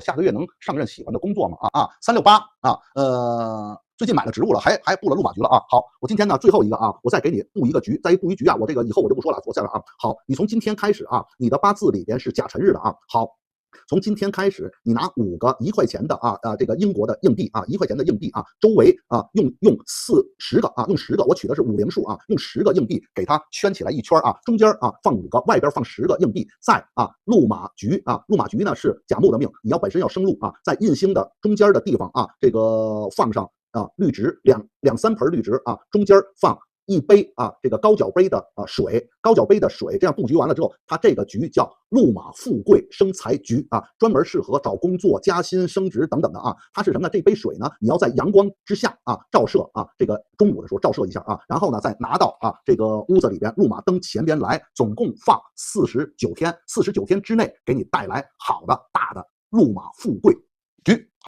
下个月能上任喜欢的工作吗？368最近买了职务了，还布了路马局了啊。好，我今天呢最后一个啊，我再给你布一个局，再布一局啊，我这个以后我就不说了，我下边啊。好，你从今天开始啊，你的八字里边是甲辰日的啊。好。从今天开始，你拿5个1块钱的这个英国的硬币啊，1块钱的硬币啊，周围啊用10个啊，用10个，我取的是50数啊，用10个硬币给它圈起来一圈啊，中间啊放5个，外边放10个硬币，在路马局啊，路马局呢是甲木的命，你要本身要生路啊，在印星的中间的地方啊，这个放上绿植两三盆绿植啊，中间放一杯这个高脚杯的水，高脚杯的水，这样布局完了之后，它这个局叫路马富贵生财局啊，专门适合找工作、加薪、升职等等的啊。它是什么呢？这杯水呢，你要在阳光之下照射这个中午的时候照射一下然后呢再拿到这个屋子里边，路马灯前边来，总共放49天，49天之内给你带来好的大的路马富贵